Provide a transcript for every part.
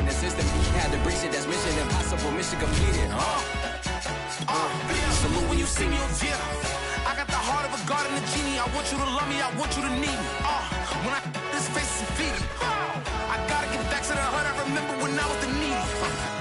in the system. Had to breach it, that's mission impossible, mission completed. Salute when you see me, yeah. I got the heart of a god and a genie. I want you to love me, I want you to need me. When I this face is feeding. I gotta get back to the heart. I remember when I was the needy.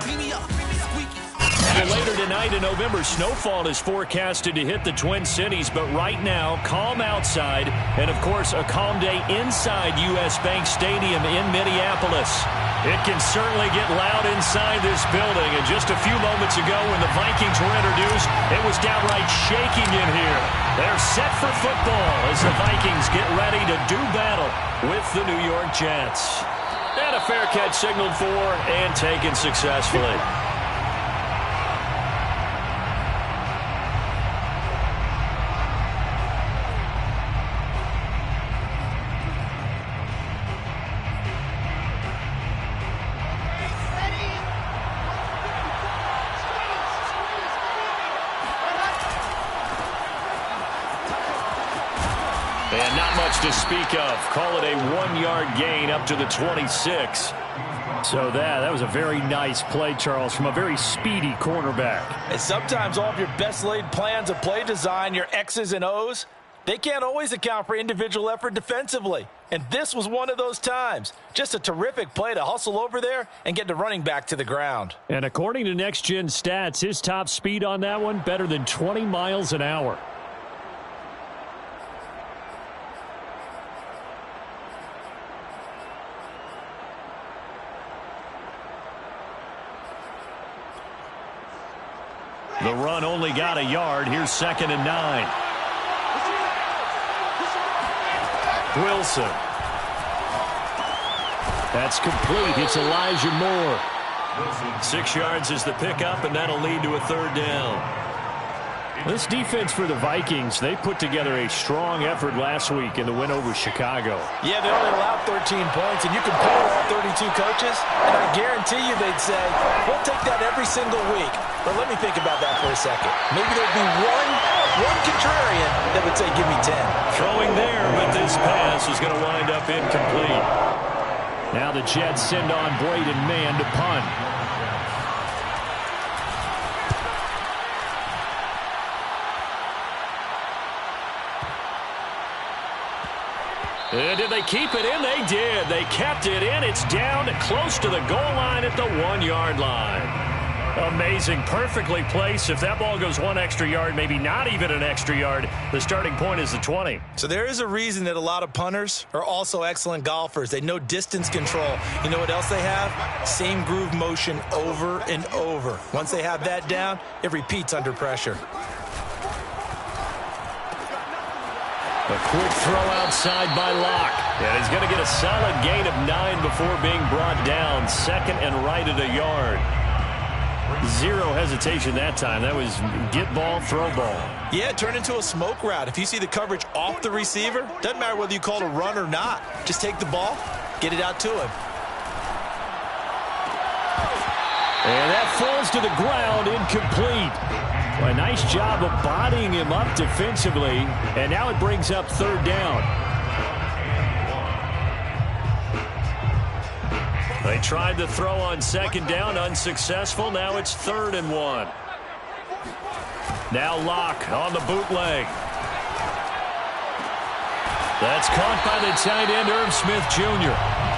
Clean me up, squeaky. Well, later tonight in November, snowfall is forecasted to hit the Twin Cities, but right now, calm outside, and of course, a calm day inside U.S. Bank Stadium in Minneapolis. It can certainly get loud inside this building, and just a few moments ago when the Vikings were introduced, it was downright shaking in here. They're set for football as the Vikings get ready to do battle with the New York Jets. And a fair catch signaled for and taken successfully. And not much to speak of. Call it a 1-yard gain up to the 26. So that was a very nice play, Charles, from a very speedy cornerback. And sometimes all of your best laid plans of play design, your X's and O's, they can't always account for individual effort defensively. And this was one of those times. Just a terrific play to hustle over there and get the running back to the ground. And according to Next Gen Stats, his top speed on that one, better than 20 miles an hour. The run only got a yard. Here's 2nd and 9. Wilson. That's complete. It's Elijah Moore. 6 yards is the pickup, and that'll lead to a 3rd down. This defense for the Vikings, they put together a strong effort last week in the win over Chicago. Yeah, they only allowed 13 points, and you can pull all 32 coaches, and I guarantee you they'd say, we'll take that every single week. But let me think about that for a second. Maybe there'd be one contrarian that would say, give me 10. Throwing there, but this pass is going to wind up incomplete. Now the Jets send on Braden Mann to punt. Did they keep it in? They did. They kept it in. It's down close to the goal line at the 1-yard line. Amazing. Perfectly placed. If that ball goes 1 extra yard, maybe not even an extra yard, the starting point is the 20. So there is a reason that a lot of punters are also excellent golfers. They know distance control. You know what else they have? Same groove motion over and over. Once they have that down, it repeats under pressure. A quick throw outside by Locke. And he's going to get a solid gain of 9 before being brought down. 2nd and right at a yard. Zero hesitation that time. That was get ball, throw ball. Yeah, it turned into a smoke route. If you see the coverage off the receiver, doesn't matter whether you call it a run or not. Just take the ball, get it out to him. And that falls to the ground, incomplete. Well, a nice job of bodying him up defensively, and now it brings up 3rd down. They tried the throw on 2nd down, unsuccessful. Now it's 3rd and 1. Now Locke on the bootleg. That's caught by the tight end, Irv Smith Jr.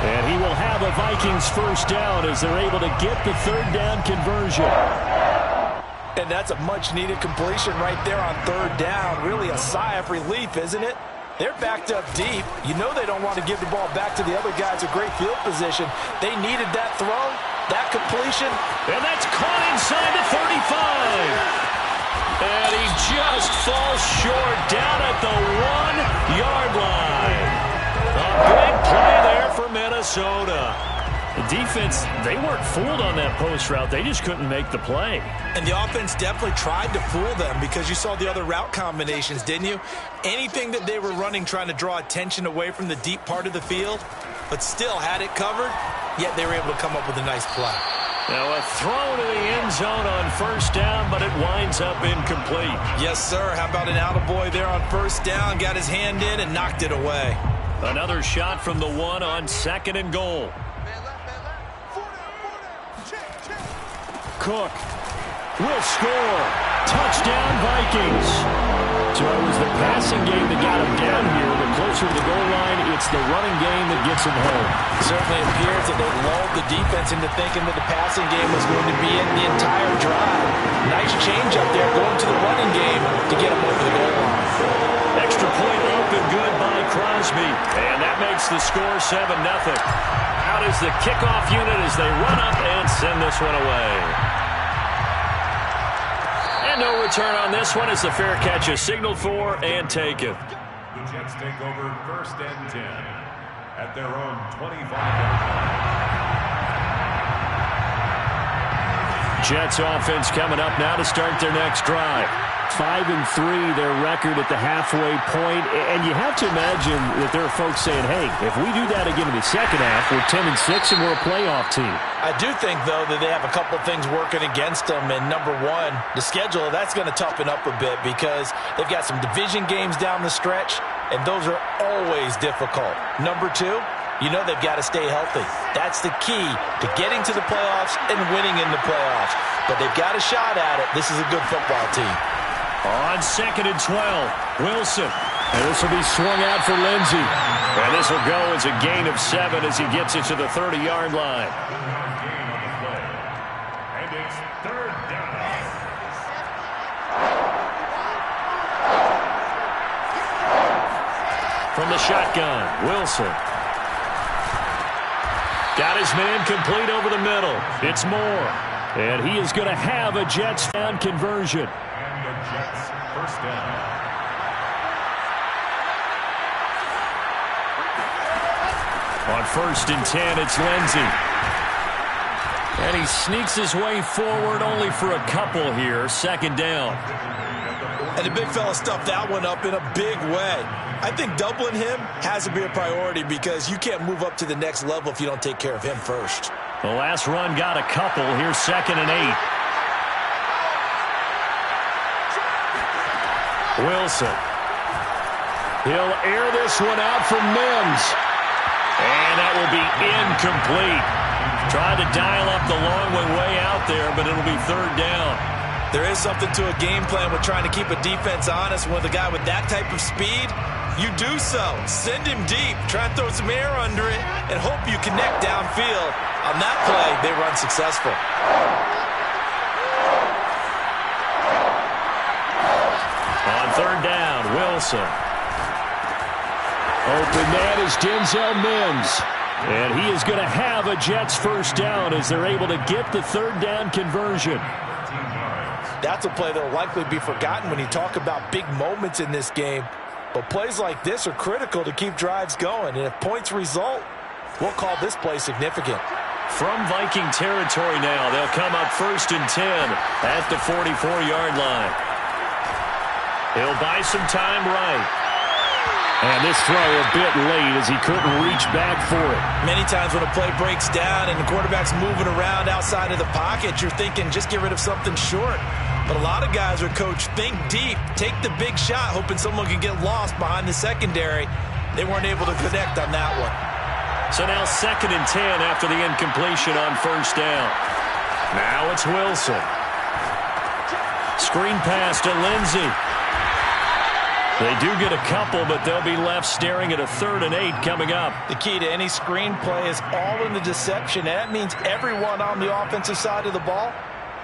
And he will have a Vikings 1st down as they're able to get the 3rd down conversion. And that's a much-needed completion right there on 3rd down. Really a sigh of relief, isn't it? They're backed up deep. You know they don't want to give the ball back to the other guys in great field position. They needed that throw, that completion. And that's caught inside the 35. And he just falls short down at the 1-yard line. A big play there for Minnesota. The defense, they weren't fooled on that post route. They just couldn't make the play. And the offense definitely tried to fool them because you saw the other route combinations, didn't you? Anything that they were running trying to draw attention away from the deep part of the field, but still had it covered, yet they were able to come up with a nice play. Now a throw to the end zone on 1st down, but it winds up incomplete. Yes, sir. How about an attaboy there on 1st down? Got his hand in and knocked it away. Another shot from the 1 on 2nd and goal. Cook will score. Touchdown, Vikings. So it was the passing game that got him down here. The closer to the goal line, it's the running game that gets him home. It certainly appears that they lulled the defense into thinking that the passing game was going to be in the entire drive. Nice change up there going to the running game to get him over the goal line. Extra point up and good by Crosby. And that makes the score 7-0. Out is the kickoff unit as they run up and send this one away. And no return on this one as the fair catch is signaled for and taken. The Jets take over 1st and 10 at their own 25-yard line. Jets offense coming up now to start their next drive. 5-3 their record at the halfway point, and you have to imagine that there are folks saying, hey, if we do that again in the second half, we're 10-6 and we're a playoff team. I do think, though, that they have a couple things working against them, and number one, the schedule, that's going to toughen up a bit because they've got some division games down the stretch, and those are always difficult. Number two, you know they've got to stay healthy. That's the key to getting to the playoffs and winning in the playoffs. But they've got a shot at it. This is a good football team. On 2nd and 12, Wilson. And this will be swung out for Lindsey. And this will go as a gain of 7 as he gets it to the 30-yard line. Gain on the play. And it's 3rd down. From the shotgun, Wilson. Got his man complete over the middle. It's Moore. And he is going to have a Jets down conversion. And the Jets 1st down. On 1st and 10, it's Lindsey. And he sneaks his way forward only for a couple here. 2nd down. And the big fella stuffed that one up in a big way. I think doubling him has to be a priority because you can't move up to the next level if you don't take care of him first. The last run got a couple. Here's 2nd and 8. Wilson. He'll air this one out for Mims. And that will be incomplete. Tried to dial up the long way out there, but it'll be 3rd down. There is something to a game plan with trying to keep a defense honest. With a guy with that type of speed, you do so. Send him deep. Try and throw some air under it and hope you connect downfield. On that play, they run successful. On 3rd down, Wilson. Open man is Denzel Mims. And he is going to have a Jets 1st down as they're able to get the 3rd down conversion. That's a play that will likely be forgotten when you talk about big moments in this game. But plays like this are critical to keep drives going. And if points result, we'll call this play significant. From Viking territory now, they'll come up 1st and 10 at the 44-yard line. He'll buy some time right. And this throw a bit late as he couldn't reach back for it. Many times when a play breaks down and the quarterback's moving around outside of the pocket, you're thinking just get rid of something short. But a lot of guys are coached, think deep, take the big shot, hoping someone can get lost behind the secondary. They weren't able to connect on that one. So now 2nd and 10 after the incompletion on 1st down. Now it's Wilson. Screen pass to Lindsey. They do get a couple, but they'll be left staring at a 3rd and 8 coming up. The key to any screen play is all in the deception. And that means everyone on the offensive side of the ball.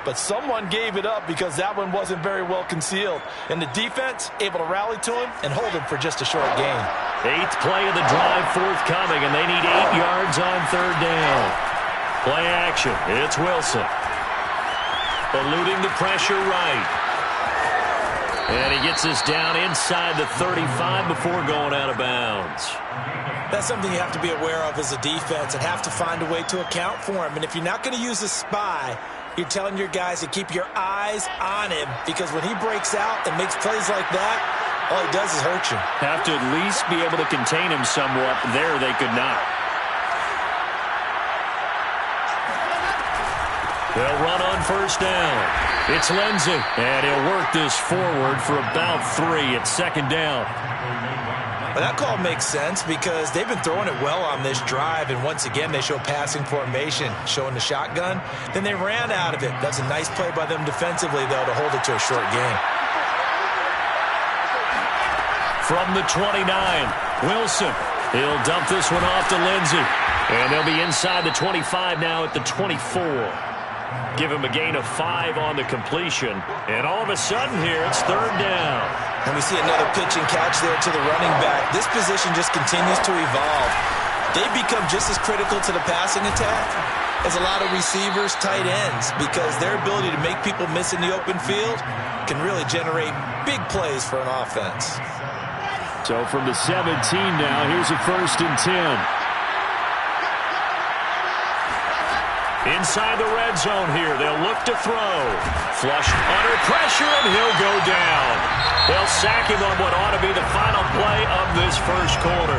But someone gave it up because that one wasn't very well concealed. And the defense able to rally to him and hold him for just a short gain. 8th play of the drive forthcoming, and they need 8 yards on 3rd down. Play action. It's Wilson. Eluding the pressure right. And he gets this down inside the 35 before going out of bounds. That's something you have to be aware of as a defense and have to find a way to account for him. And if you're not going to use a spy, you're telling your guys to keep your eyes on him because when he breaks out and makes plays like that, all he does is hurt you. Have to at least be able to contain him somewhat. There they could not. They'll run on 1st down. It's Lindsey, and he'll work this forward for about 3 at 2nd down. Well, that call makes sense because they've been throwing it well on this drive, and once again they show passing formation, showing the shotgun. Then they ran out of it. That's a nice play by them defensively, though, to hold it to a short gain. From the 29, Wilson. He'll dump this one off to Lindsey. And they'll be inside the 25 now at the 24. Give him a gain of 5 on the completion. And all of a sudden here, it's third down. And we see another pitch and catch there to the running back. This position just continues to evolve. They've become just as critical to the passing attack as a lot of receivers, tight ends, because their ability to make people miss in the open field can really generate big plays for an offense. So from the 17 now, here's a 1st and 10. Inside the red zone here, they'll look to throw. Flush under pressure, and he'll go down. They'll sack him on what ought to be the final play of this first quarter.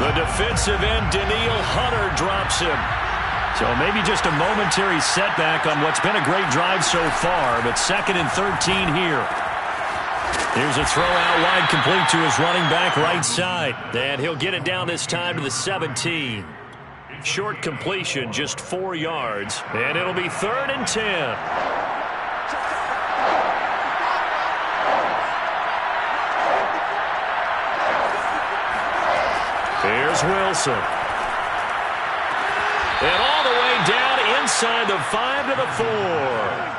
The defensive end, Danielle Hunter, drops him. So maybe just a momentary setback on what's been a great drive so far, but 2nd and 13 here. Here's a throw out wide, complete to his running back right side. And he'll get it down this time to the 17. Short completion, just 4 yards. And it'll be 3rd and 10. Here's Wilson. And all the way down inside the 5 to the 4.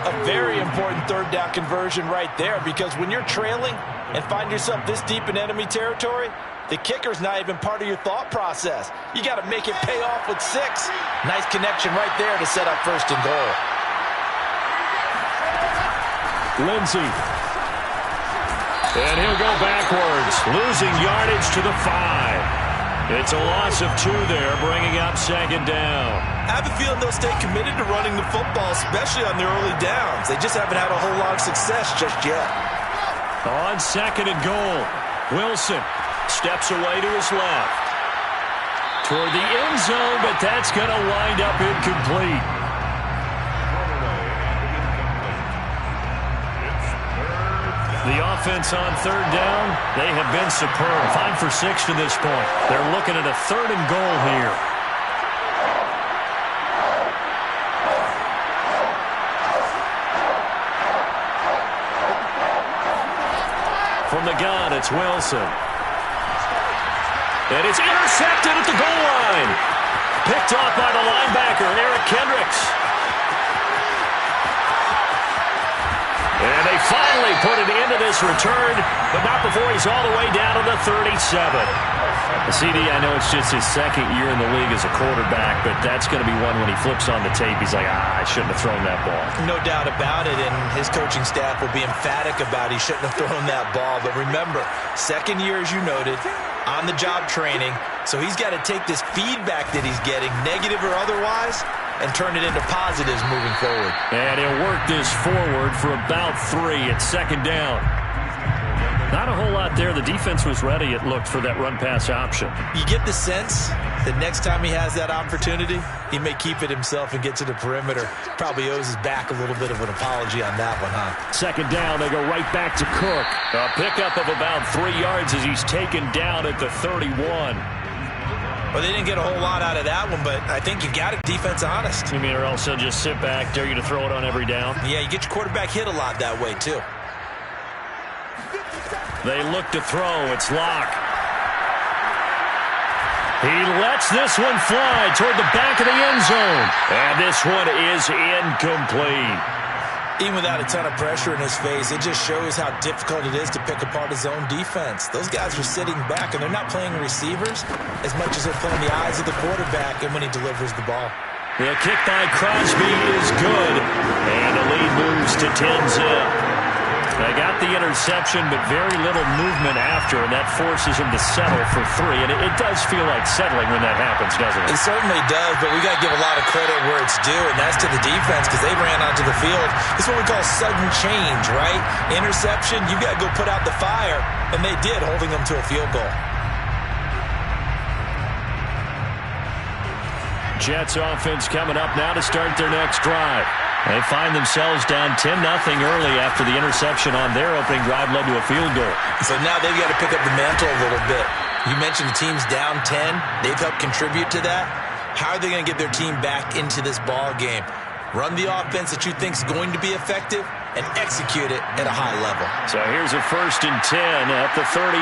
A very important 3rd down conversion right there, because when you're trailing and find yourself this deep in enemy territory, the kicker's not even part of your thought process. You got to make it pay off with 6. Nice connection right there to set up 1st and goal. Lindsey. And he'll go backwards, losing yardage to the 5. It's a loss of 2 there, bringing up 2nd down. I have a feeling they'll stay committed to running the football, especially on their early downs. They just haven't had a whole lot of success just yet. On 2nd and goal, Wilson steps away to his left. Toward the end zone, but that's going to wind up incomplete. The offense on 3rd down, they have been superb. 5 for 6 to this point. They're looking at a 3rd and goal here. From the gun, it's Wilson. And it's intercepted at the goal line. Picked off by the linebacker, Eric Kendricks. And they finally put an end to this return, but not before he's all the way down to the 37. CD, I know it's just his 2nd year in the league as a quarterback, but that's going to be one when he flips on the tape. He's like, I shouldn't have thrown that ball. No doubt about it, and his coaching staff will be emphatic about he shouldn't have thrown that ball. But remember, 2nd year, as you noted, on-the-job training, so he's got to take this feedback that he's getting, negative or otherwise, and turn it into positives moving forward. And he'll work this forward for about 3 at 2nd down. Not a whole lot there. The defense was ready, it looked, for that run-pass option. You get the sense that next time he has that opportunity, he may keep it himself and get to the perimeter. Probably owes his back a little bit of an apology on that one, huh? 2nd down, they go right back to Cook. A pickup of about 3 yards as he's taken down at the 31. Well, they didn't get a whole lot out of that one, but I think you got it defense honest. You mean, or else they'll just sit back, dare you to throw it on every down? Yeah, you get your quarterback hit a lot that way, too. They look to throw. It's Locke. He lets this one fly toward the back of the end zone. And this one is incomplete. Even without a ton of pressure in his face, it just shows how difficult it is to pick apart his own defense. Those guys are sitting back, and they're not playing receivers as much as they're playing the eyes of the quarterback and when he delivers the ball. The kick by Crosby is good. And the lead moves to 10-zip. They got the interception, but very little movement after, and that forces him to settle for 3. And it does feel like settling when that happens, doesn't it? It certainly does, but we got to give a lot of credit where it's due, and that's to the defense, because they ran onto the field. It's what we call sudden change, right? Interception, you got to go put out the fire, and they did, holding them to a field goal. Jets offense coming up now to start their next drive. They find themselves down 10-0 early after the interception on their opening drive led to a field goal. So now they've got to pick up the mantle a little bit. You mentioned the team's down 10. They've helped contribute to that. How are they going to get their team back into this ball game? Run the offense that you think is going to be effective and execute it at a high level. So here's a 1st and 10 at the 38.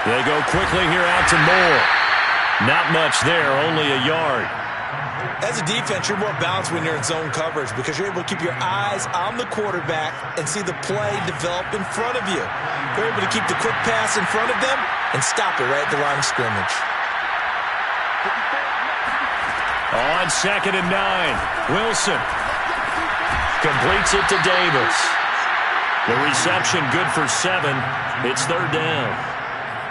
They go quickly here out to Moore. Not much there, only a yard. As a defense, you're more balanced when you're in zone coverage because you're able to keep your eyes on the quarterback and see the play develop in front of you. You're able to keep the quick pass in front of them and stop it right at the line of scrimmage. On 2nd and 9, Wilson completes it to Davis. The reception good for 7. It's 3rd down.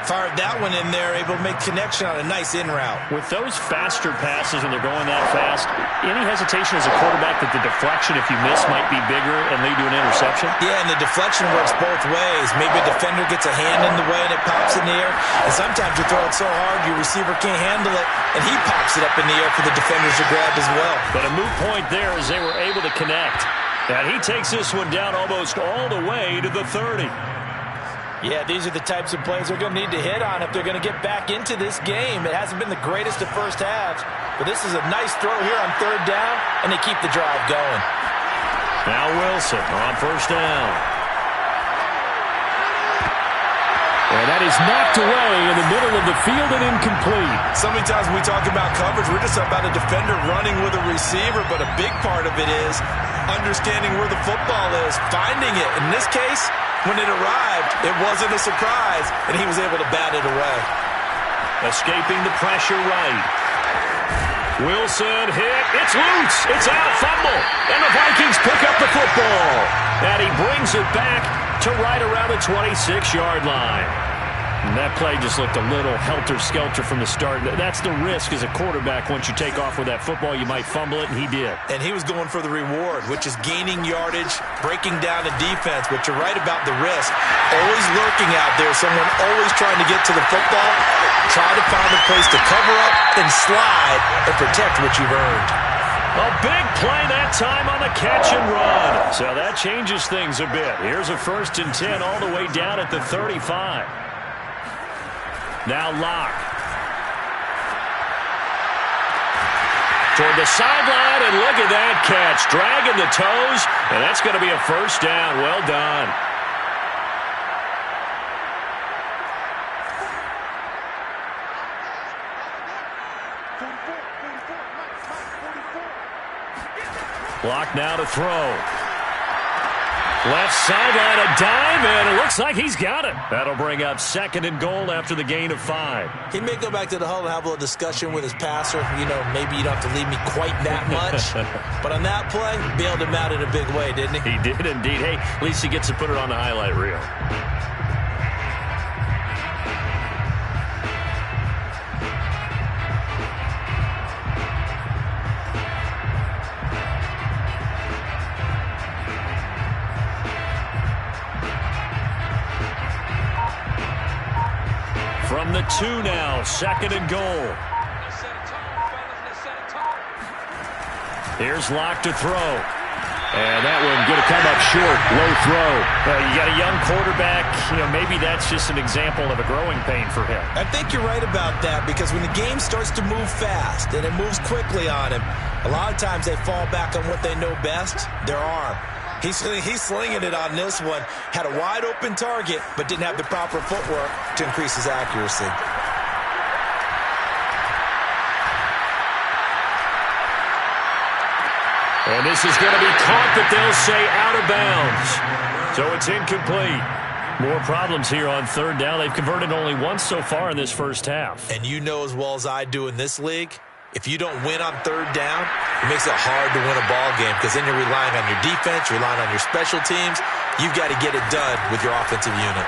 Fired that one in there, able to make connection on a nice in route. With those faster passes and they're going that fast, any hesitation as a quarterback that the deflection, if you miss, might be bigger and lead to an interception? Yeah, and the deflection works both ways. Maybe a defender gets a hand in the way and it pops in the air. And sometimes you throw it so hard your receiver can't handle it, and he pops it up in the air for the defenders to grab as well. But a moot point there as they were able to connect. And he takes this one down almost all the way to the 30. Yeah, these are the types of plays they're going to need to hit on if they're going to get back into this game. It hasn't been the greatest of first halves, but this is a nice throw here on 3rd down, and they keep the drive going. Now Wilson on 1st down. And that is knocked away in the middle of the field and incomplete. So many times when we talk about coverage, we're just about a defender running with a receiver, but a big part of it is understanding where the football is, finding it. In this case, when it arrived, it wasn't a surprise, and he was able to bat it away. Escaping the pressure right. Wilson hit. It's loose. It's out. Fumble. And the Vikings pick up the football. And he brings it back to right around the 26-yard line. And that play just looked a little helter-skelter from the start. That's the risk as a quarterback. Once you take off with that football, you might fumble it, and he did. And he was going for the reward, which is gaining yardage, breaking down the defense. But you're right about the risk. Always lurking out there, someone always trying to get to the football. Try to find a place to cover up and slide and protect what you've earned. A big play that time on the catch and run. So that changes things a bit. Here's a 1st and 10 all the way down at the 35. Now Locke. Toward the sideline, and look at that catch. Dragging the toes, and that's going to be a 1st down. Well done. Locke now to throw. Left sideline, a dive, and it looks like he's got it. That'll bring up 2nd and goal after the gain of 5. He may go back to the huddle and have a little discussion with his passer. You know, maybe you don't have to leave me quite that much. But on that play, bailed him out in a big way, didn't he? He did indeed. Hey, at least he gets to put it on the highlight reel. From the 2 now, 2nd and goal. Here's Locke to throw. And that one going to come up short. Low throw. You got a young quarterback. You know, maybe that's just an example of a growing pain for him. I think you're right about that because when the game starts to move fast and it moves quickly on him, a lot of times they fall back on what they know best, their arm. He's slinging it on this one. Had a wide open target, but didn't have the proper footwork to increase his accuracy. And this is going to be caught, but they'll say out of bounds. So it's incomplete. More problems here on 3rd down. They've converted only once so far in this first half. And you know as well as I do in this league, if you don't win on 3rd down, it makes it hard to win a ball game because then you're relying on your defense, you're relying on your special teams. You've got to get it done with your offensive unit.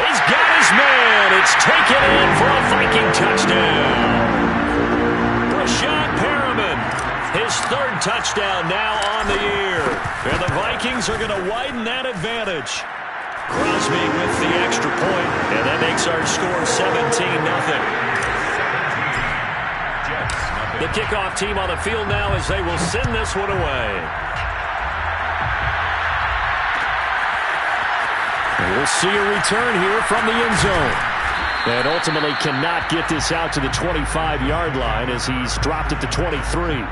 He's got his man. It's taken in for a Viking touchdown. Breshad Perriman, his 3rd touchdown now on the year. And the Vikings are going to widen that advantage. Crosby with the extra point, and that makes our score 17-0. The kickoff team on the field now as they will send this one away. And we'll see a return here from the end zone. And ultimately cannot get this out to the 25-yard line as he's dropped at the 23.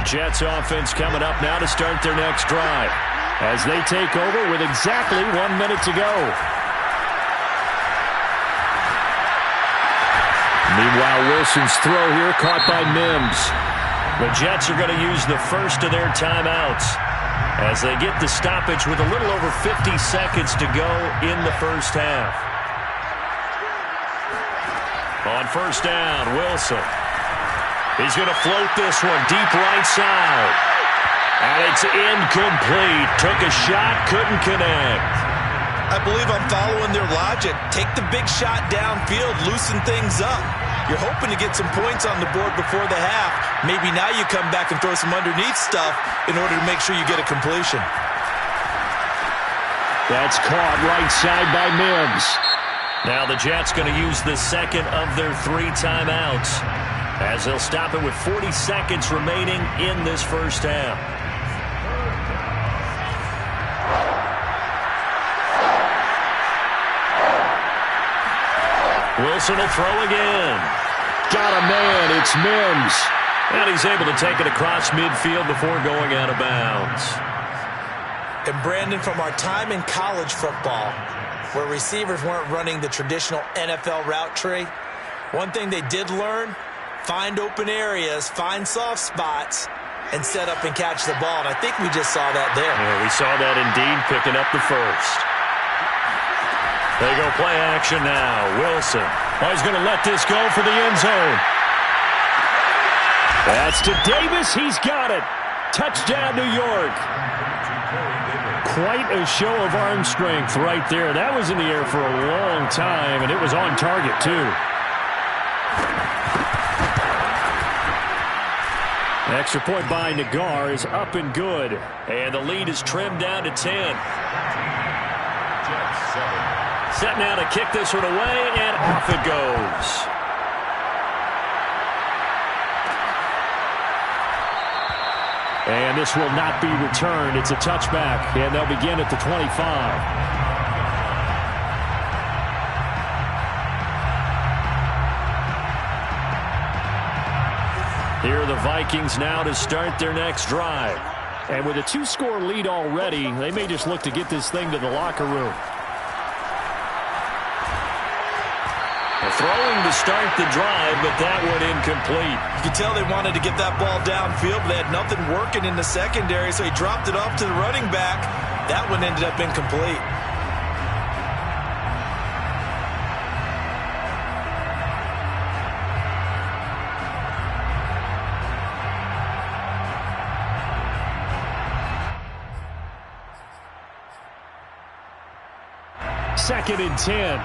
Jets offense coming up now to start their next drive as they take over with exactly 1 minute to go. Meanwhile, Wilson's throw here caught by Mims. The Jets are going to use the first of their timeouts as they get the stoppage with a little over 50 seconds to go in the first half. On first down, Wilson. He's going to float this one deep right side. And it's incomplete. Took a shot, couldn't connect. I believe I'm following their logic. Take the big shot downfield, loosen things up. You're hoping to get some points on the board before the half. Maybe now you come back and throw some underneath stuff in order to make sure you get a completion. That's caught right side by Mims. Now the Jets going to use the second of their 3 timeouts as they'll stop it with 40 seconds remaining in this first half. Wilson will throw again. Got a man. It's Mims. And he's able to take it across midfield before going out of bounds. And Brandon, from our time in college football, where receivers weren't running the traditional NFL route tree, one thing they did learn, find open areas, find soft spots, and set up and catch the ball. And I think we just saw that there. Yeah, we saw that indeed, picking up the first. They go play action now. Wilson. Oh, he's going to let this go for the end zone. That's to Davis. He's got it. Touchdown, New York. Quite a show of arm strength right there. That was in the air for a long time, and it was on target, too. Extra point by Nagar is up and good. And the lead is trimmed down to 10. Set now to kick this one away, and off it goes. And this will not be returned. It's a touchback, and they'll begin at the 25. Here are the Vikings now to start their next drive. And with a 2-score lead already, they may just look to get this thing to the locker room. Throwing to start the drive, but that one incomplete. You could tell they wanted to get that ball downfield, but they had nothing working in the secondary, so he dropped it off to the running back. That one ended up incomplete. Second and 10.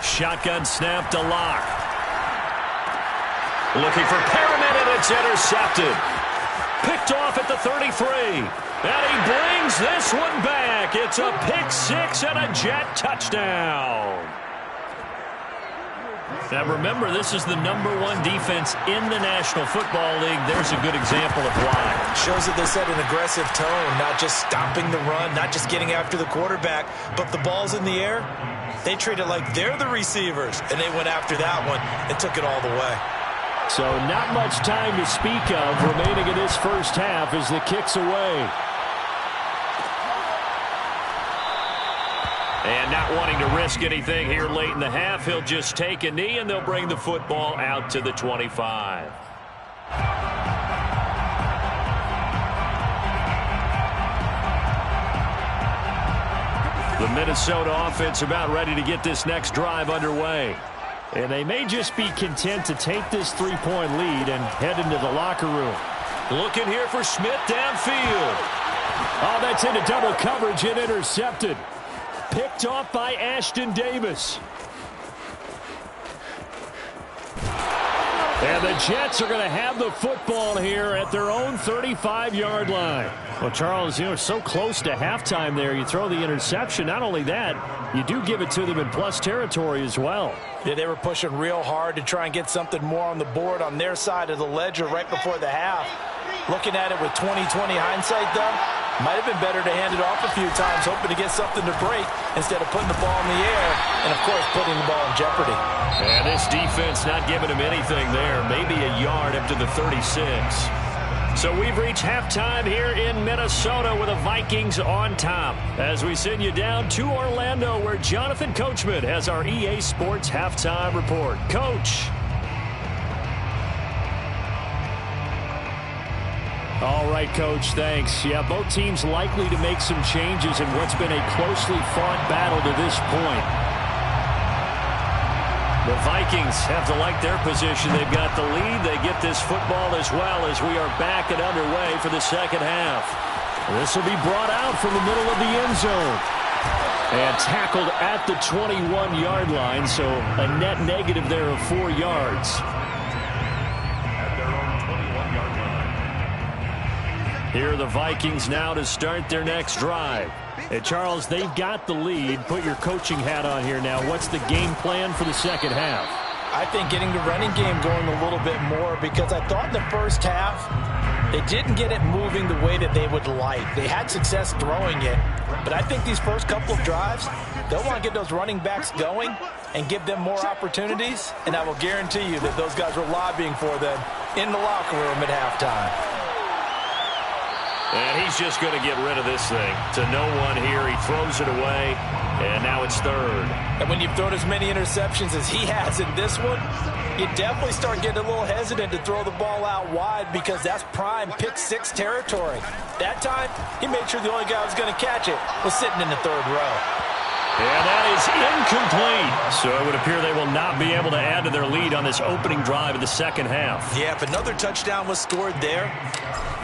Shotgun snap to Locke. Looking for Perriman, and it's intercepted. Picked off at the 33. And he brings this one back. It's a pick 6 and a Jet touchdown. Now remember, this is the #1 defense in the National Football League. There's a good example of why. Shows that they set an aggressive tone, not just stopping the run, not just getting after the quarterback, but the ball's in the air. They treat it like they're the receivers, and they went after that one and took it all the way. So not much time to speak of remaining in this first half as the kick's away. And not wanting to risk anything here late in the half, he'll just take a knee, and they'll bring the football out to the 25. The Minnesota offense about ready to get this next drive underway. And they may just be content to take this 3-point lead and head into the locker room. Looking here for Smith downfield. Oh, that's into double coverage and intercepted. Picked off by Ashton Davis. And the Jets are going to have the football here at their own 35-yard line. Well, Charles, so close to halftime there. You throw the interception. Not only that, you do give it to them in plus territory as well. Yeah, they were pushing real hard to try and get something more on the board on their side of the ledger right before the half. Looking at it with 20/20 hindsight, though, might have been better to hand it off a few times, hoping to get something to break instead of putting the ball in the air and, of course, putting the ball in jeopardy. And this defense not giving him anything there. Maybe a yard up to the 36. So we've reached halftime here in Minnesota with the Vikings on top. As we send you down to Orlando, where Jonathan Coachman has our EA Sports halftime report. Coach. All right, Coach, thanks. Yeah, both teams likely to make some changes in what's been a closely fought battle to this point. The Vikings have to like their position. They've got the lead. They get this football as well as we are back and underway for the second half. This will be brought out from the middle of the end zone. And tackled at the 21-yard line, so a net negative there of 4 yards. Here are the Vikings now to start their next drive. Hey, Charles, they've got the lead. Put your coaching hat on here now. What's the game plan for the second half? I think getting the running game going a little bit more, because I thought in the first half they didn't get it moving the way that they would like. They had success throwing it, but I think these first couple of drives, they'll want to get those running backs going and give them more opportunities, and I will guarantee you that those guys were lobbying for them in the locker room at halftime. And he's just going to get rid of this thing to no one here. He throws it away, and now it's third. And when you've thrown as many interceptions as he has in this one, you definitely start getting a little hesitant to throw the ball out wide, because that's prime pick-6 territory. That time, he made sure the only guy who was going to catch it was sitting in the third row. And that is incomplete. So it would appear they will not be able to add to their lead on this opening drive of the second half. Yeah, if another touchdown was scored there,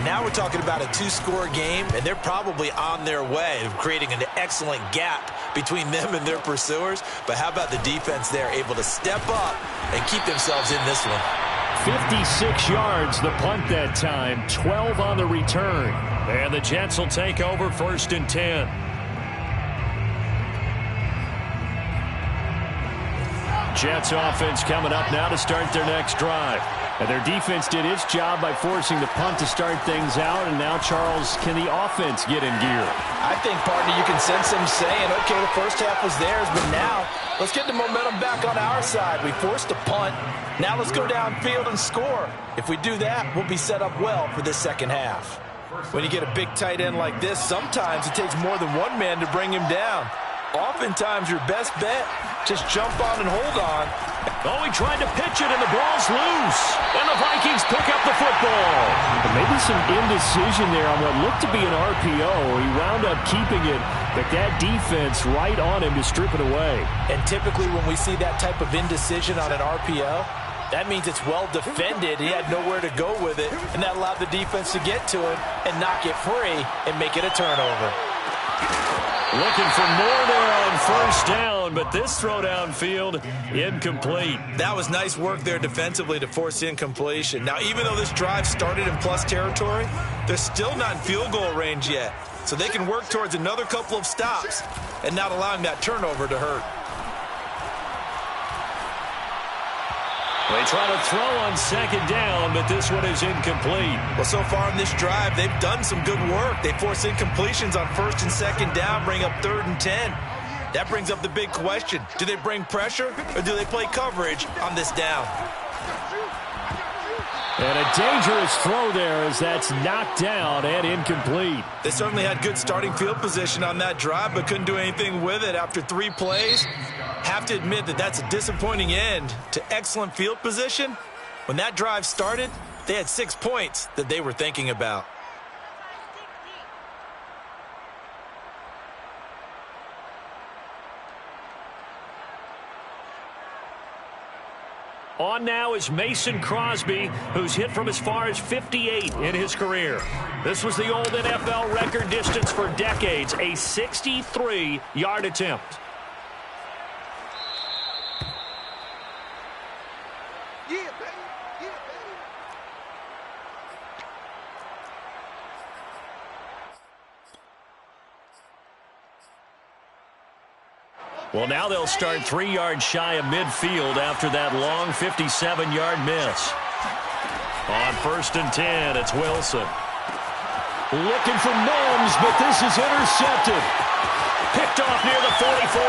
now we're talking about a 2-score game, and they're probably on their way of creating an excellent gap between them and their pursuers. But how about the defense there, able to step up and keep themselves in this one? 56 yards the punt that time, 12 on the return. And the Jets will take over 1st and 10. Jets offense coming up now to start their next drive. And their defense did its job by forcing the punt to start things out. And now, Charles, can the offense get in gear? I think, partner, you can sense them saying, okay, the first half was theirs, but now let's get the momentum back on our side. We forced a punt. Now let's go downfield and score. If we do that, we'll be set up well for this second half. When you get a big tight end like this, sometimes it takes more than one man to bring him down. Oftentimes, your best bet, just jump on and hold on. Oh, he tried to pitch it, and the ball's loose. And the Vikings pick up the football. But maybe some indecision there on what looked to be an RPO. He wound up keeping it, but that defense right on him to strip it away. And typically when we see that type of indecision on an RPO, that means it's well defended. He had nowhere to go with it, and that allowed the defense to get to him and knock it free and make it a turnover. Looking for more there on first down, but this throw downfield, incomplete. That was nice work there defensively to force incompletion. Now, even though this drive started in plus territory, they're still not in field goal range yet. So they can work towards another couple of stops and not allowing that turnover to hurt. They try to throw on second down, but this one is incomplete. Well, so far in this drive, they've done some good work. They force incompletions on 1st and 2nd down, bring up 3rd and 10. That brings up the big question. Do they bring pressure, or do they play coverage on this down? And a dangerous throw there as that's knocked down and incomplete. They certainly had good starting field position on that drive, but couldn't do anything with it after 3 plays. Have to admit that that's a disappointing end to excellent field position. When that drive started, they had 6 points that they were thinking about. On now is Mason Crosby, who's hit from as far as 58 in his career. This was the old NFL record distance for decades, a 63-yard attempt. Well, now they'll start 3 yards shy of midfield after that long 57-yard miss. On 1st and 10, it's Wilson. Looking for Mims, but this is intercepted. Picked off near the 44.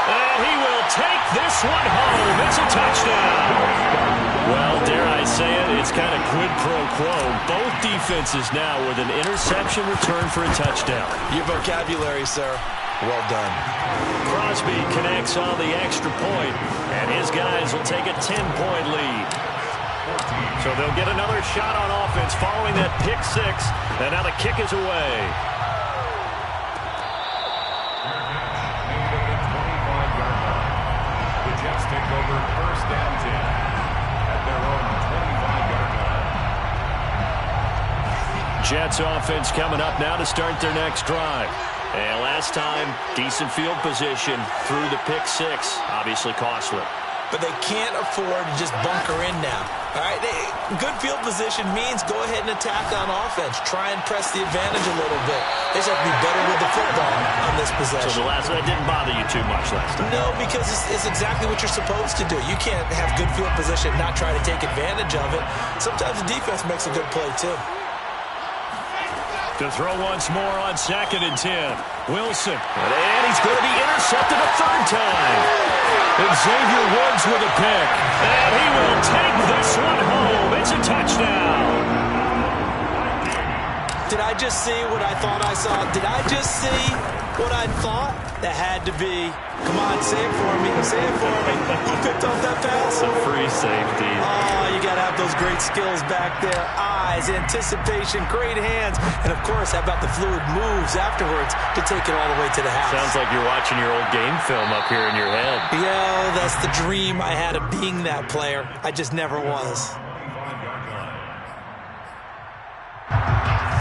And he will take this one home. It's a touchdown. Well, dare I say it, it's kind of quid pro quo. Both defenses now with an interception return for a touchdown. Your vocabulary, sir. Well done. Crosby connects on the extra point, and his guys will take a 10-point lead. So they'll get another shot on offense following that pick six, and now the kick is away. The Jets take over 1st and 10 at their own 25-yard line. Jets offense coming up now to start their next drive. And last time, decent field position through the pick six. Obviously costly. But they can't afford to just bunker in now. All right, good field position means go ahead and attack on offense. Try and press the advantage a little bit. They just have to be better with the football on this possession. So that didn't bother you too much last time? No, because it's exactly what you're supposed to do. You can't have good field position and not try to take advantage of it. Sometimes the defense makes a good play, too. To throw once more on 2nd and 10. Wilson. And he's going to be intercepted a 3rd time. And Xavier Woods with a pick. And he will take this one home. It's a touchdown. Did I just see what I thought I saw? Did I just see what I thought? That had to be. Come on, say it for me. Say it for me. Who picked up that pass? A free safety. Oh, you got to have those great skills back there. Eyes, anticipation, great hands. And, of course, how about the fluid moves afterwards to take it all the way to the house? Sounds like you're watching your old game film up here in your head. Yeah, that's the dream I had of being that player. I just never was.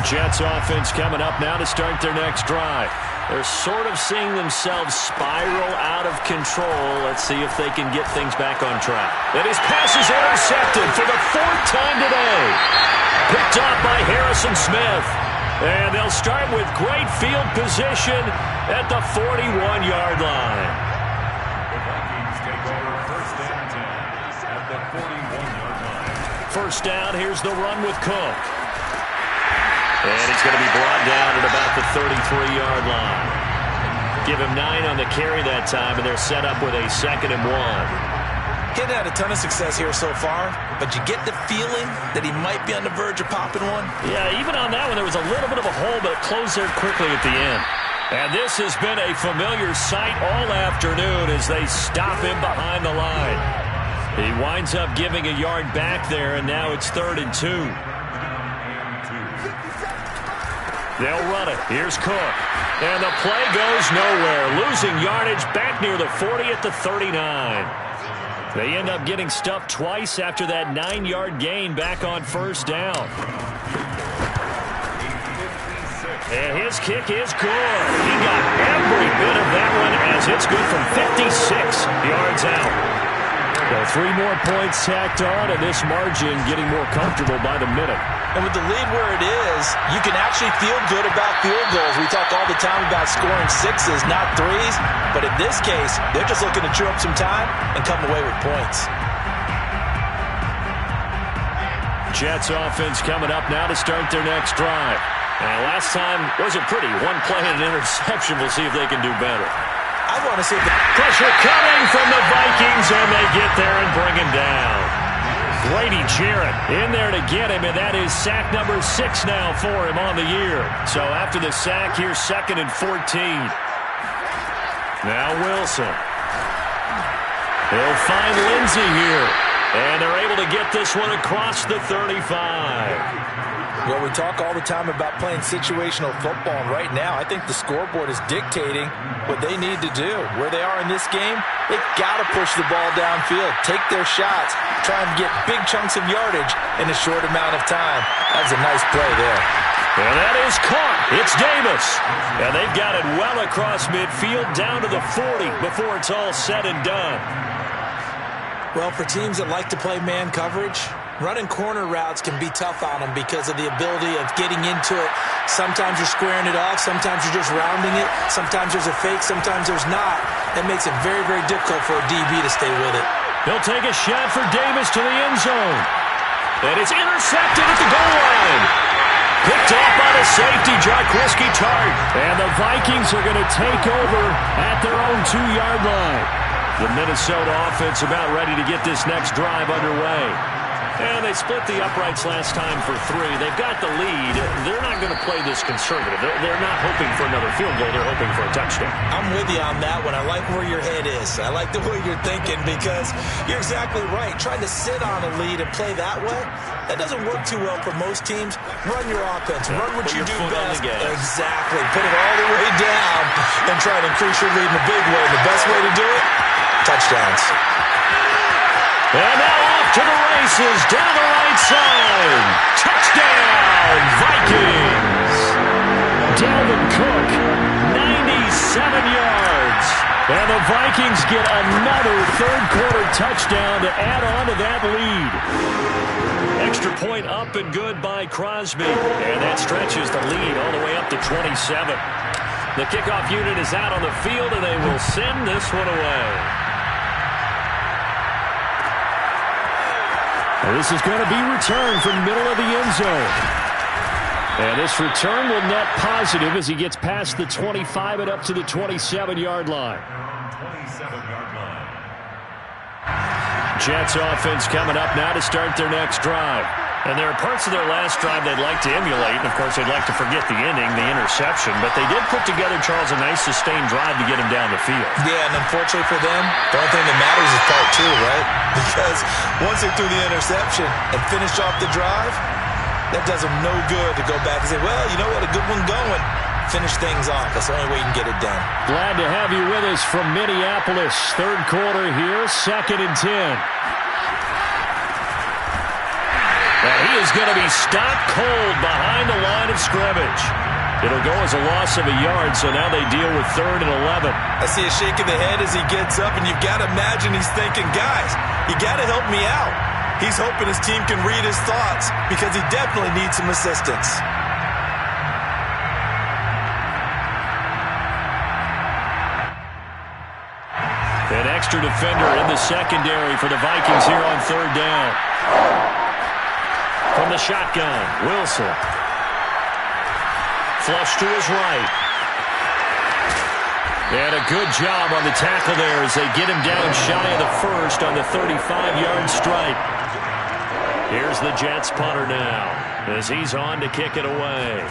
Jets offense coming up now to start their next drive. They're sort of seeing themselves spiral out of control. Let's see if they can get things back on track. And his pass is intercepted for the 4th time today. Picked up by Harrison Smith. And they'll start with great field position at the 41-yard line. The Vikings take over 1st and 10 at the 41-yard line. First down, here's the run with Cook. And he's going to be brought down at about the 33-yard line. Give him 9 on the carry that time, and they're set up with a 2nd and 1. He's had a ton of success here so far, but you get the feeling that he might be on the verge of popping one. Yeah, even on that one, there was a little bit of a hole, but it closed there quickly at the end. And this has been a familiar sight all afternoon as they stop him behind the line. He winds up giving a yard back there, and now it's 3rd and 2. They'll run it. Here's Cook. And the play goes nowhere. Losing yardage back near the 40 at the 39. They end up getting stuffed twice after that 9-yard gain back on 1st down. And his kick is good. He got every bit of that one as it's good from 56 yards out. So 3 more points tacked on, and this margin getting more comfortable by the minute. And with the lead where it is, you can actually feel good about field goals. We talk all the time about scoring 6s, not 3s. But in this case, they're just looking to chew up some time and come away with points. Jets offense coming up now to start their next drive. And last time wasn't pretty. 1 play and an interception. We'll see if they can do better. I want to see the pressure coming from the Vikings, and they get there and bring him down. Grady Jarrett in there to get him, and that is sack number 6 now for him on the year. So after the sack, here's 2nd and 14. Now Wilson. He'll find Lindsey here, and they're able to get this one across the 35. Well, we talk all the time about playing situational football, and right now I think the scoreboard is dictating what they need to do. Where they are in this game, they've got to push the ball downfield, take their shots, try and get big chunks of yardage in a short amount of time. That was a nice play there. And that is caught. It's Davis. And they've got it well across midfield down to the 40 before it's all said and done. Well, for teams that like to play man coverage, running corner routes can be tough on them because of the ability of getting into it. Sometimes you're squaring it off. Sometimes you're just rounding it. Sometimes there's a fake. Sometimes there's not. That makes it very, very difficult for a DB to stay with it. They'll take a shot for Davis to the end zone. And it's intercepted at the goal line. Picked off by the safety, Jaquiski Tartt. And the Vikings are going to take over at their own 2-yard line. The Minnesota offense about ready to get this next drive underway. And they split the uprights last time for 3. They've got the lead. They're not going to play this conservative. They're not hoping for another field goal. They're hoping for a touchdown. I'm with you on that one. I like where your head is. I like the way you're thinking because you're exactly right. Trying to sit on a lead and play that way, that doesn't work too well for most teams. Run your offense. Run what you do best. Exactly. Put it all the way down and try to increase your lead in a big way. And the best way to do it, touchdowns. And now off to the races, down the right side. Touchdown, Vikings. Dalvin Cook, 97 yards. And the Vikings get another third-quarter touchdown to add on to that lead. Extra point up and good by Crosby. And that stretches the lead all the way up to 27. The kickoff unit is out on the field, and they will send this one away. This is going to be returned from the middle of the end zone. And this return will net positive as he gets past the 25 and up to the 27-yard line. 27-yard line. Jets offense coming up now to start their next drive. And there are parts of their last drive they'd like to emulate. And, of course, they'd like to forget the ending, the interception. But they did put together, Charles, a nice sustained drive to get him down the field. Yeah, and unfortunately for them, the only thing that matters is part 2, right? Because once they threw the interception and finished off the drive, that does them no good to go back and say, well, you know what, a good one going. Finish things off. That's the only way you can get it done. Glad to have you with us from Minneapolis. Third quarter here, 2nd and 10. And he is going to be stopped cold behind the line of scrimmage. It'll go as a loss of a yard, so now they deal with 3rd and 11. I see a shake of the head as he gets up, and you've got to imagine he's thinking, guys, you got to help me out. He's hoping his team can read his thoughts because he definitely needs some assistance. An extra defender in the secondary for the Vikings here on 3rd down. From the shotgun, Wilson. Flush to his right. And a good job on the tackle there as they get him down shy of the first on the 35-yard stripe. Here's the Jets punter now as he's on to kick it away.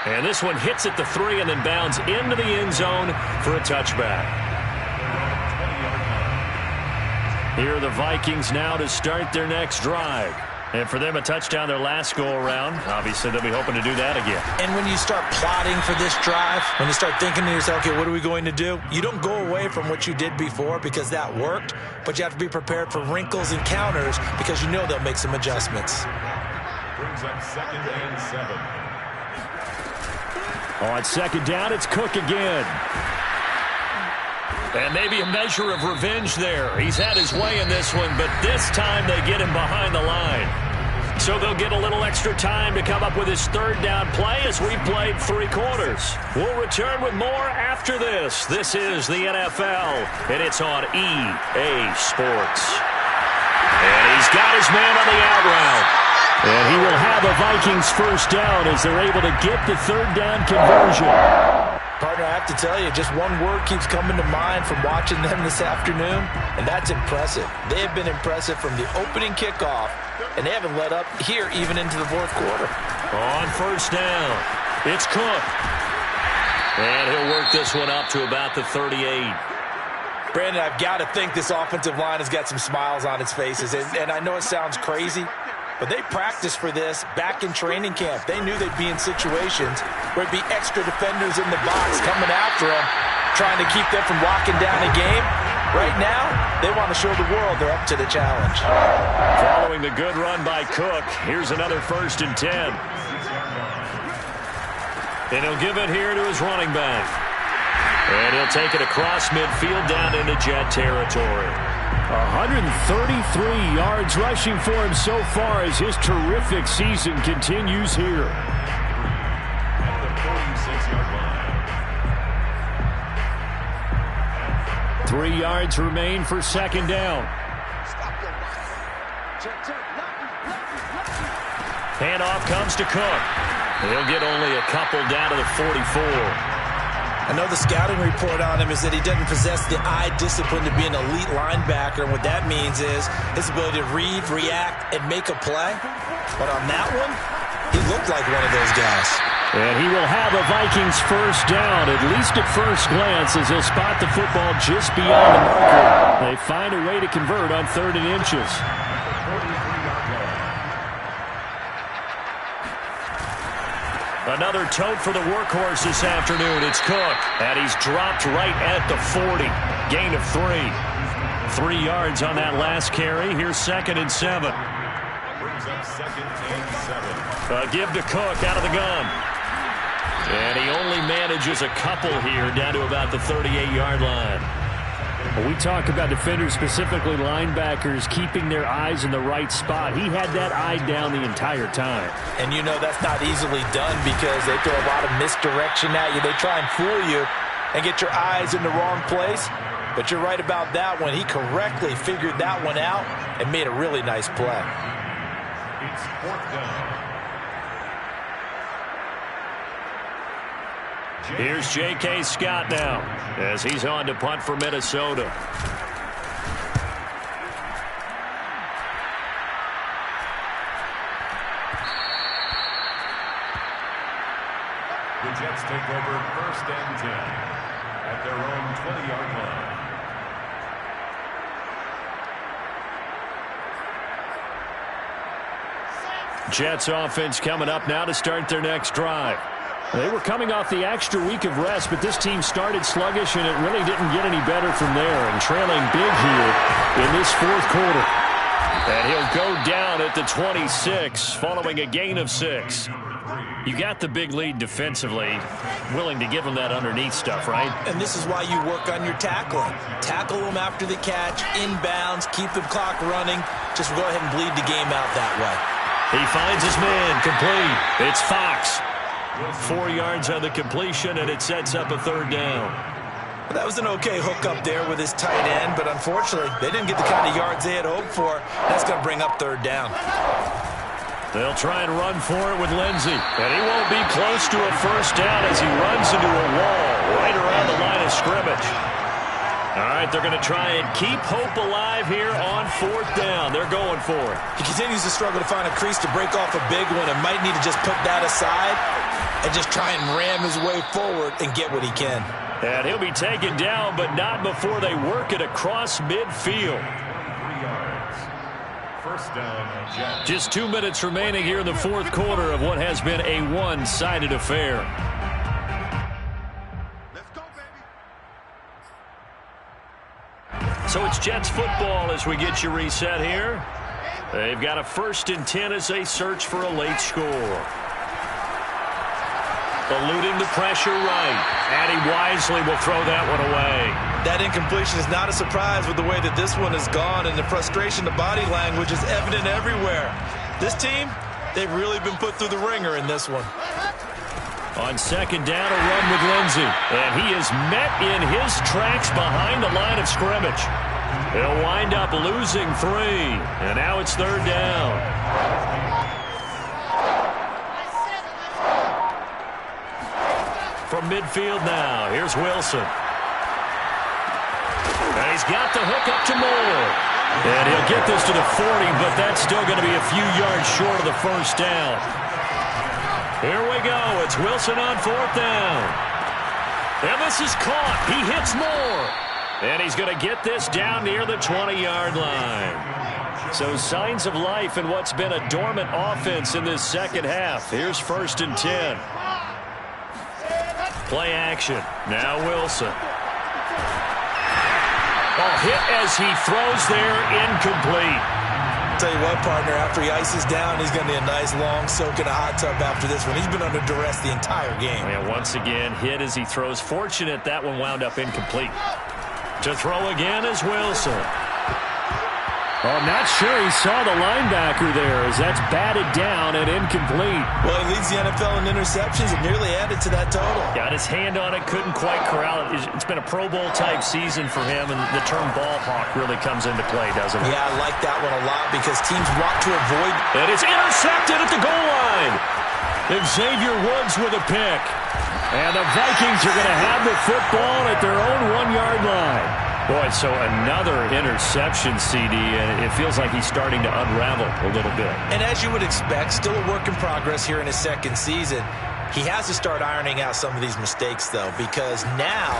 And this one hits at the 3 and then bounds into the end zone for a touchback. Here are the Vikings now to start their next drive. And for them, a touchdown their last go-around. Obviously, they'll be hoping to do that again. And when you start plotting for this drive, when you start thinking to yourself, okay, what are we going to do? You don't go away from what you did before because that worked, but you have to be prepared for wrinkles and counters because you know they'll make some adjustments. Brings up 2nd and 7. On 2nd down, it's Cook again. And maybe a measure of revenge there. He's had his way in this one, but this time they get him behind the line. So they'll get a little extra time to come up with his 3rd down play as we played 3 quarters. We'll return with more after this. This is the NFL, and it's on EA Sports. And he's got his man on the out route. And he will have a Vikings 1st down as they're able to get the 3rd down conversion. Partner, I have to tell you, just one word keeps coming to mind from watching them this afternoon, and that's impressive. They have been impressive from the opening kickoff, and they haven't let up here even into the 4th quarter. On 1st down, it's Cook. And he'll work this one up to about the 38. Brandon, I've got to think this offensive line has got some smiles on its faces. And I know it sounds crazy, but they practiced for this back in training camp. They knew they'd be in situations where it'd be extra defenders in the box coming after them, trying to keep them from locking down a game. Right now, they want to show the world they're up to the challenge. Following the good run by Cook, here's another 1st and 10. And he'll give it here to his running back. And he'll take it across midfield down into Jet territory. 133 yards rushing for him so far as his terrific season continues here. At the 46-yard line. 3 yards remain for 2nd down. Handoff comes to Cook. He'll get only a couple down to the 44. I know the scouting report on him is that he doesn't possess the eye discipline to be an elite linebacker, and what that means is his ability to read, react, and make a play. But on that one, he looked like one of those guys. And he will have a Vikings 1st down, at least at first glance, as he'll spot the football just beyond the marker. They find a way to convert on 3rd and inches. Another tote for the workhorse this afternoon. It's Cook, and he's dropped right at the 40. Gain of 3. 3 yards on that last carry. Here's 2nd and 7. Brings up 2nd and 7. A give to Cook out of the gun. And he only manages a couple here down to about the 38-yard line. When we talk about defenders, specifically linebackers, keeping their eyes in the right spot, he had that eye down the entire time. And you know that's not easily done because they throw a lot of misdirection at you. They try and fool you and get your eyes in the wrong place. But you're right about that one. He correctly figured that one out and made a really nice play. It's 4th down. Here's J.K. Scott now as he's on to punt for Minnesota. The Jets take over 1st and 10 at their own 20-yard line. Jets offense coming up now to start their next drive. They were coming off the extra week of rest, but this team started sluggish, and it really didn't get any better from there, and trailing big here in this 4th quarter. And he'll go down at the 26 following a gain of 6. You got the big lead defensively, willing to give them that underneath stuff, right? And this is why you work on your tackling. Tackle them after the catch, inbounds, keep the clock running. Just go ahead and bleed the game out that way. He finds his man, complete. It's Fox. 4 yards on the completion, and it sets up a 3rd down. That was an okay hook up there with his tight end, but unfortunately, they didn't get the kind of yards they had hoped for. That's going to bring up 3rd down. They'll try and run for it with Lindsey, and he won't be close to a 1st down as he runs into a wall right around the line of scrimmage. All right, they're going to try and keep hope alive here on 4th down. They're going for it. He continues to struggle to find a crease to break off a big one and might need to just put that aside and just try and ram his way forward and get what he can. And he'll be taken down, but not before they work it across midfield. 3 yards. 1st down, Jets. Just 2 minutes remaining here in the 4th quarter of what has been a one-sided affair. So it's Jets football as we get you reset here. They've got a 1st and 10 as they search for a late score. Eluding the pressure right. And he wisely will throw that one away. That incompletion is not a surprise with the way that this one has gone, and the frustration, the body language is evident everywhere. This team, they've really been put through the ringer in this one. On 2nd down, a run with Lindsey. And he is met in his tracks behind the line of scrimmage. He'll wind up losing 3. And now it's 3rd down. From midfield now, here's Wilson. And he's got the hook up to Moore. And he'll get this to the 40, but that's still going to be a few yards short of the 1st down. Here we go. It's Wilson on 4th down. And this is caught. He hits Moore. And he's going to get this down near the 20-yard line. So signs of life in what's been a dormant offense in this second half. Here's 1st and 10. Play action. Now Wilson. Ball hit as he throws there, incomplete. Tell you what, partner, after he ices down, he's going to need a nice long soak in a hot tub after this one. He's been under duress the entire game. And once again, hit as he throws. Fortunate that one wound up incomplete. To throw again is Wilson. I'm not sure he saw the linebacker there as that's batted down and incomplete. Well, he leads the NFL in interceptions and nearly added to that total. Got his hand on it, couldn't quite corral it. It's been a Pro Bowl-type season for him, and the term ball hawk really comes into play, doesn't it? Yeah, I like that one a lot because teams want to avoid. And it's intercepted at the goal line. And Xavier Woods with a pick. And the Vikings are going to have the football at their own 1-yard line. Boy, so another interception, CD, and it feels like he's starting to unravel a little bit. And as you would expect, still a work in progress here in his second season. He has to start ironing out some of these mistakes, though, because now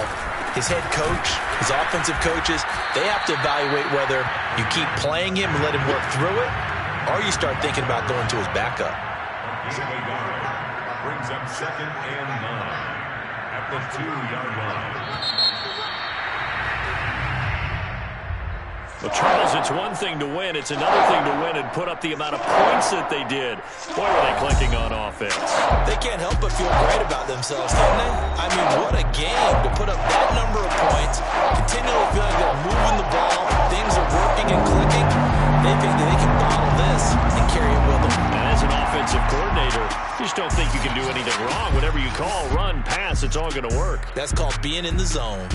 his head coach, his offensive coaches, they have to evaluate whether you keep playing him and let him work through it, or you start thinking about going to his backup. Brings up 2nd and 9 at the 2-yard line. Well, Charles, it's one thing to win. It's another thing to win and put up the amount of points that they did. Boy, were they clicking on offense. They can't help but feel great about themselves, can they? I mean, what a game to put up that number of points, continually feeling they're moving the ball, things are working and clicking. They think that they can bottle this and carry it with them. And as an offensive coordinator, you just don't think you can do anything wrong. Whatever you call, run, pass, it's all going to work. That's called being in the zone.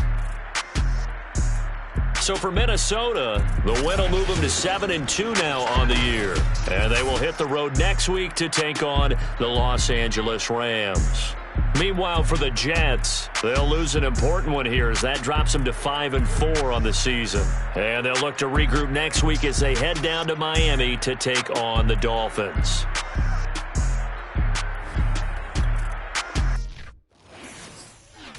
So for Minnesota, the win will move them to 7-2 now on the year. And they will hit the road next week to take on the Los Angeles Rams. Meanwhile, for the Jets, they'll lose an important one here as that drops them to 5-4 on the season. And they'll look to regroup next week as they head down to Miami to take on the Dolphins.